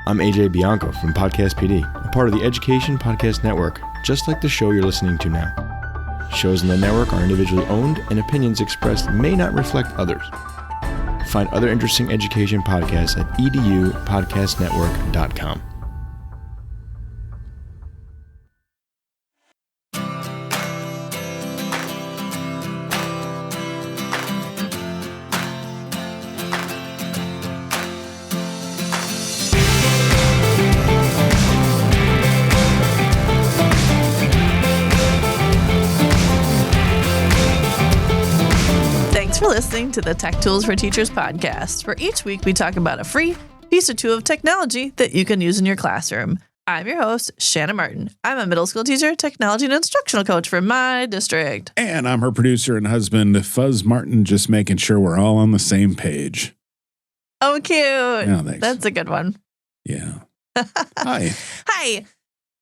I'm AJ Bianco from Podcast PD, a part of the Education Podcast Network, just like the show you're listening to now. Shows in the network are individually owned, and opinions expressed may not reflect others. Find other interesting education podcasts at edupodcastnetwork.com. Listening to the Tech Tools for Teachers podcast, where each week we talk about a free piece or two of technology that you can use in your classroom. I'm your host, Shanna Martin. I'm a middle school teacher, technology and instructional coach for my district. And I'm her producer and husband, Fuzz Martin, just making sure we're all on the same page. Oh, cute. Yeah, thanks. That's a good one. Yeah. Hi. Hi.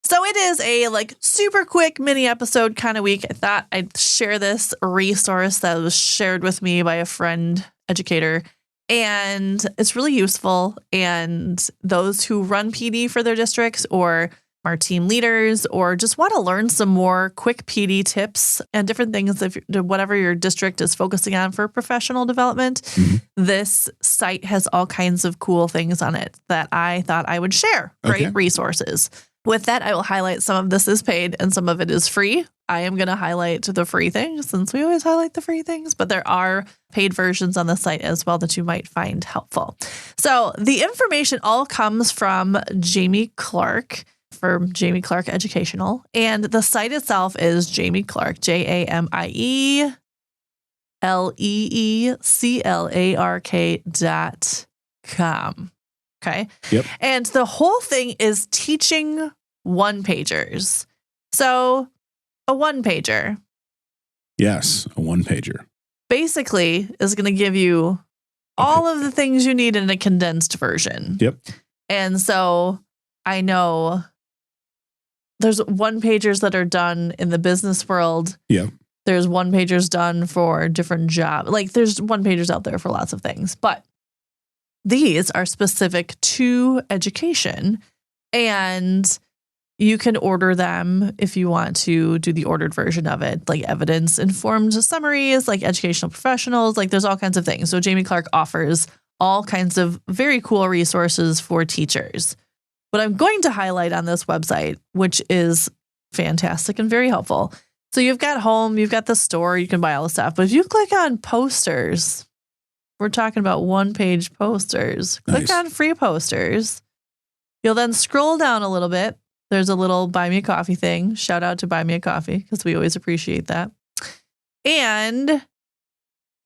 So it is a super quick mini episode kind of week. I thought I'd share this resource that was shared with me by a friend educator, and it's really useful. And those who run PD for their districts or are team leaders or just want to learn some more quick PD tips and different things, if whatever your district is focusing on for professional development, this site has all kinds of cool things on it that I thought I would share. Great resources. With that, I will highlight some of this is paid and some of it is free. I am going to highlight the free things since we always highlight the free things, but there are paid versions on the site as well that you might find helpful. So the information all comes from Jamie Clark for Jamie Clark Educational, and the site itself is Jamie Clark, JamiecLeeclark.com. Okay. Yep. And the whole thing is teaching one-pagers. So a one-pager. Yes, a one-pager. Basically is going to give you all of the things you need in a condensed version. Yep. And so I know there's one-pagers that are done in the business world. Yeah. There's one-pagers done for different jobs. There's one-pagers out there for lots of things. But these are specific to education, and you can order them if you want to do the ordered version of it, like evidence-informed summaries, like educational professionals, there's all kinds of things. So Jamie Clark offers all kinds of very cool resources for teachers. What I'm going to highlight on this website, which is fantastic and very helpful. So you've got home, you've got the store, you can buy all the stuff, but if you click on posters, we're talking about one-page posters. Click on free posters. You'll then scroll down a little bit. There's a little buy me a coffee thing. Shout out to Buy Me a Coffee because we always appreciate that. And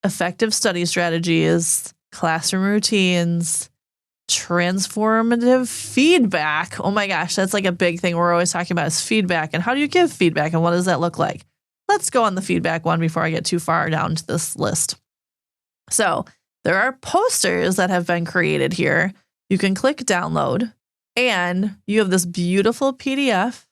effective study strategies, classroom routines, transformative feedback. Oh my gosh, that's a big thing we're always talking about is feedback. And how do you give feedback and what does that look like? Let's go on the feedback one before I get too far down to this list. So there are posters that have been created here. You can click download and you have this beautiful PDF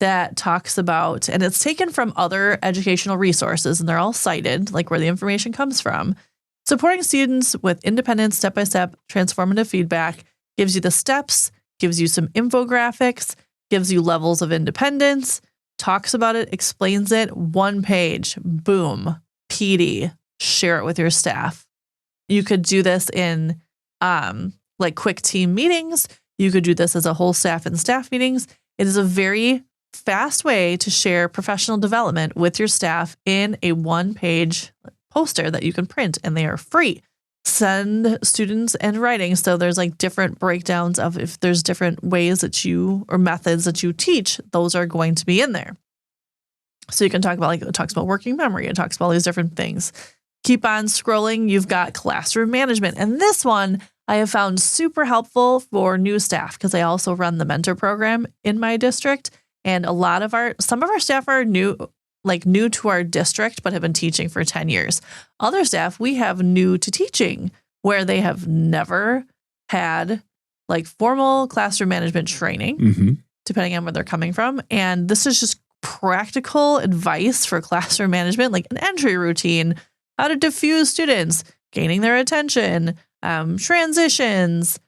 that talks about, and it's taken from other educational resources and they're all cited, where the information comes from. Supporting students with independent step-by-step transformative feedback gives you the steps, gives you some infographics, gives you levels of independence, talks about it, explains it, one page, boom, PD, share it with your staff. You could do this in quick team meetings. You could do this as a whole staff and staff meetings. It is a very fast way to share professional development with your staff in a one-page poster that you can print, and they are free. Send students and writing. So there's different breakdowns of if there's different ways that you or methods that you teach, those are going to be in there. So you can talk about it talks about working memory. It talks about all these different things. Keep on scrolling. You've got classroom management. And this one I have found super helpful for new staff because I also run the mentor program in my district. And some of our staff are new to our district, but have been teaching for 10 years. Other staff we have new to teaching where they have never had formal classroom management training, depending on where they're coming from. And this is just practical advice for classroom management, an entry routine, how to diffuse students, gaining their attention, transitions,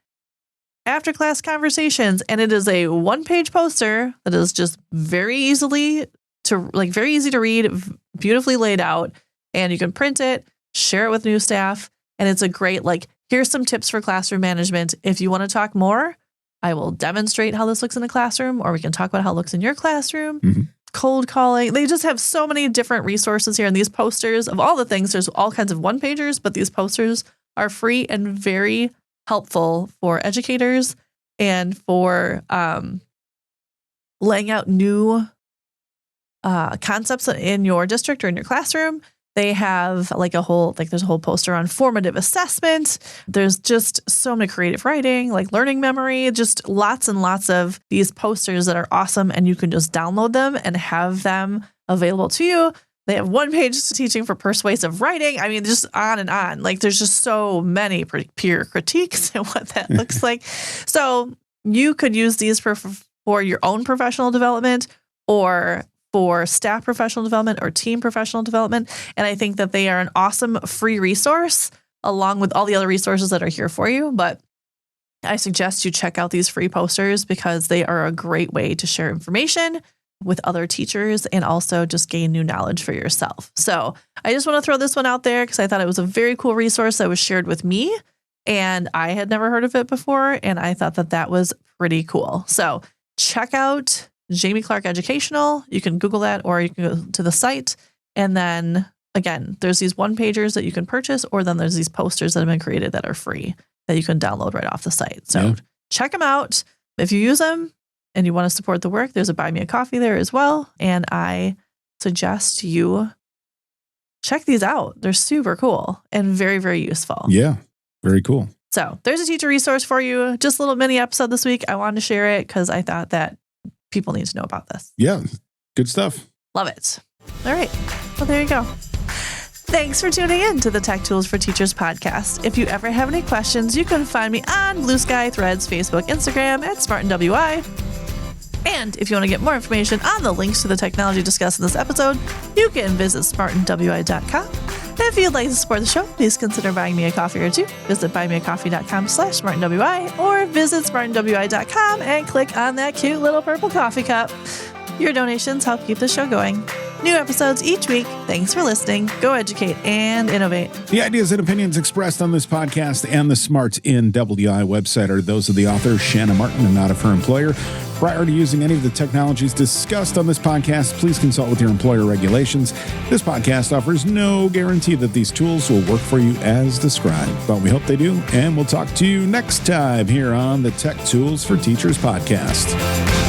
after class conversations. And it is a 1-page poster that is just very easy to read, beautifully laid out. And you can print it, share it with new staff. And it's a great, here's some tips for classroom management. If you want to talk more, I will demonstrate how this looks in a classroom, or we can talk about how it looks in your classroom. Mm-hmm. Cold calling. They just have so many different resources here. And these posters, of all the things, there's all kinds of 1-pagers, but these posters are free and very helpful for educators and for laying out new concepts in your district or in your classroom. They have there's a whole poster on formative assessment. There's just so many creative writing, learning memory, just lots and lots of these posters that are awesome. And you can just download them and have them available to you. They have 1-page teaching for persuasive writing. I mean, just on and on. There's just so many peer critiques and what that looks like. So you could use these for your own professional development, or for staff professional development, or team professional development. And I think that they are an awesome free resource along with all the other resources that are here for you. But I suggest you check out these free posters because they are a great way to share information with other teachers and also just gain new knowledge for yourself. So I just want to throw this one out there because I thought it was a very cool resource that was shared with me, and I had never heard of it before. And I thought that was pretty cool. So check out Jamie Clark Educational. You can Google that, or you can go to the site. And then again, there's these 1-pagers that you can purchase, or then there's these posters that have been created that are free that you can download right off the site. So check them out. If you use them and you want to support the work, there's a Buy Me a Coffee there as well. And I suggest you check these out. They're super cool and very, very useful. Yeah, very cool. So there's a teacher resource for you. Just a little mini episode this week. I wanted to share it because I thought that people need to know about this. Yeah, good stuff. Love it. All right. Well, there you go. Thanks for tuning in to the Tech Tools for Teachers podcast. If you ever have any questions, you can find me on Blue Sky, Threads, Facebook, Instagram at SmartenWI. And if you want to get more information on the links to the technology discussed in this episode, you can visit SmartenWI.com. If you'd like to support the show, please consider buying me a coffee or two. Visit buymeacoffee.com/SmartenWI or visit SmartenWI.com and click on that cute little purple coffee cup. Your donations help keep the show going. New episodes each week. Thanks for listening. Go educate and innovate. The ideas and opinions expressed on this podcast and the Smart in WI website are those of the author, Shanna Martin, and not of her employer. Prior to using any of the technologies discussed on this podcast, please consult with your employer regulations. This podcast offers no guarantee that these tools will work for you as described, but we hope they do, and we'll talk to you next time here on the Tech Tools for Teachers podcast.